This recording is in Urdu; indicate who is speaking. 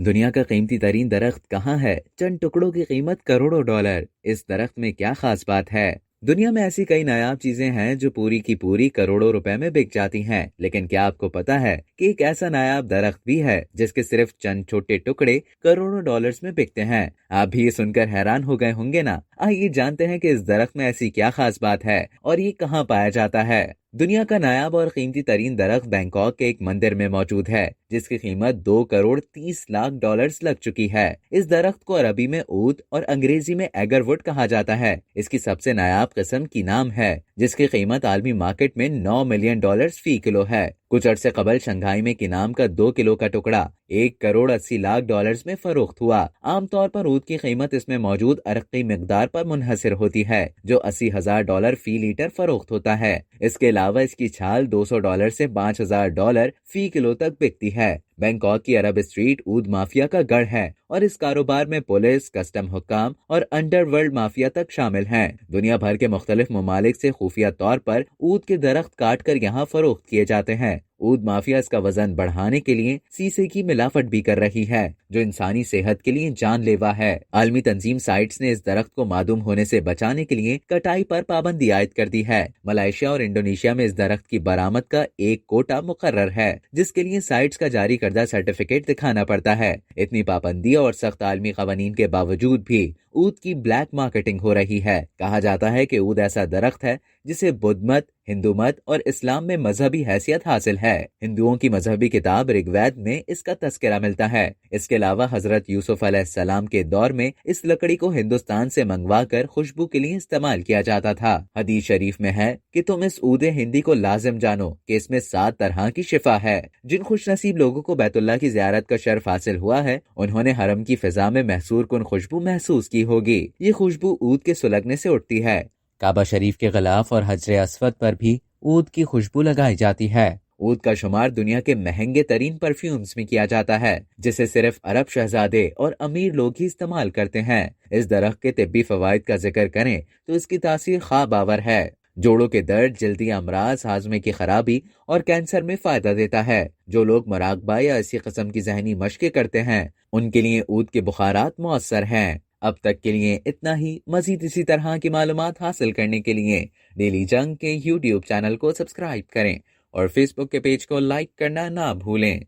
Speaker 1: دنیا کا قیمتی ترین درخت کہاں ہے؟ چند ٹکڑوں کی قیمت کروڑوں ڈالر۔ اس درخت میں کیا خاص بات ہے؟ دنیا میں ایسی کئی نایاب چیزیں ہیں جو پوری کی پوری کروڑوں روپے میں بک جاتی ہیں، لیکن کیا آپ کو پتا ہے کہ ایک ایسا نایاب درخت بھی ہے جس کے صرف چند چھوٹے ٹکڑے کروڑوں ڈالرز میں بکتے ہیں؟ آپ بھی یہ سن کر حیران ہو گئے ہوں گے نا۔ آئیے جانتے ہیں کہ اس درخت میں ایسی کیا خاص بات ہے اور یہ کہاں پایا جاتا ہے۔ دنیا کا نایاب اور قیمتی ترین درخت بینکاک کے ایک مندر میں موجود ہے، جس کی قیمت 2 کروڑ 30 لاکھ ڈالرز لگ چکی ہے۔ اس درخت کو عربی میں اود اور انگریزی میں ایگر ووڈ کہا جاتا ہے۔ اس کی سب سے نایاب قسم کی نام ہے، جس کی قیمت عالمی مارکیٹ میں 9 ملین ڈالرز فی کلو ہے۔ کچھ عرصے قبل شنگھائی میں کنام کا 2 کلو کا ٹکڑا 1 کروڑ 80 لاکھ ڈالرز میں فروخت ہوا۔ عام طور پر اود کی قیمت اس میں موجود عرقی مقدار پر منحصر ہوتی ہے، جو $80,000 فی لیٹر فروخت ہوتا ہے۔ اس کے علاوہ اس کی چھال $200 سے $5,000 فی کلو تک بکتی ہے۔ بینکاک کی عرب اسٹریٹ اود مافیا کا گڑھ ہے اور اس کاروبار میں پولیس، کسٹم حکام اور انڈر ورلڈ مافیا تک شامل ہیں۔ دنیا بھر کے مختلف ممالک سے خفیہ طور پر اود کے درخت کاٹ کر یہاں فروخت کیے جاتے ہیں۔ اود مافیا اس کا وزن بڑھانے کے لیے سیسے کی ملاوٹ بھی کر رہی ہے، جو انسانی صحت کے لیے جان لیوا ہے۔ عالمی تنظیم سائٹس نے اس درخت کو معدوم ہونے سے بچانے کے لیے کٹائی پر پابندی عائد کر دی ہے۔ ملائیشیا اور انڈونیشیا میں اس درخت کی برآمد کا ایک کوٹا مقرر ہے، جس کے لیے سائٹس کا جاری کردہ سرٹیفکیٹ دکھانا پڑتا ہے۔ اتنی پابندی اور سخت عالمی قوانین کے باوجود بھی اود کی بلیک مارکیٹنگ ہو رہی ہے۔ کہا جاتا ہے کہ اود ایسا درخت ہے جسے بدھ مت، ہندو مت اور اسلام میں مذہبی حیثیت حاصل ہے۔ ہندوؤں کی مذہبی کتاب رگ وید میں اس کا تذکرہ ملتا ہے۔ اس کے علاوہ حضرت یوسف علیہ السلام کے دور میں اس لکڑی کو ہندوستان سے منگوا کر خوشبو کے لیے استعمال کیا جاتا تھا۔ حدیث شریف میں ہے کہ تم اس عود ہندی کو لازم جانو کہ اس میں 7 طرح کی شفا ہے۔ جن خوش نصیب لوگوں کو بیت اللہ کی زیارت کا شرف حاصل ہوا ہے، انہوں نے حرم کی فضا میں محصور کن خوشبو محسوس کی ہوگی۔ یہ خوشبو عود کے سلگنے سے اٹھتی ہے۔ کعبہ شریف کے غلاف اور حجر اسود پر بھی عود کی خوشبو لگائی جاتی ہے۔ عود کا شمار دنیا کے مہنگے ترین پرفیومز میں کیا جاتا ہے، جسے صرف عرب شہزادے اور امیر لوگ ہی استعمال کرتے ہیں۔ اس درخت کے طبی فوائد کا ذکر کریں تو اس کی تاثیر خواب آور ہے۔ جوڑوں کے درد، جلدی امراض، ہاضمے کی خرابی اور کینسر میں فائدہ دیتا ہے۔ جو لوگ مراقبہ یا اسی قسم کی ذہنی مشقیں کرتے ہیں، ان کے لیے عود کے بخارات مؤثر ہیں۔ اب تک کے لیے اتنا ہی۔ مزید اسی طرح کی معلومات حاصل کرنے کے لیے ڈیلی جنگ کے YouTube چینل کو سبسکرائب کریں اور فیس بک کے پیج کو لائک کرنا نہ بھولیں۔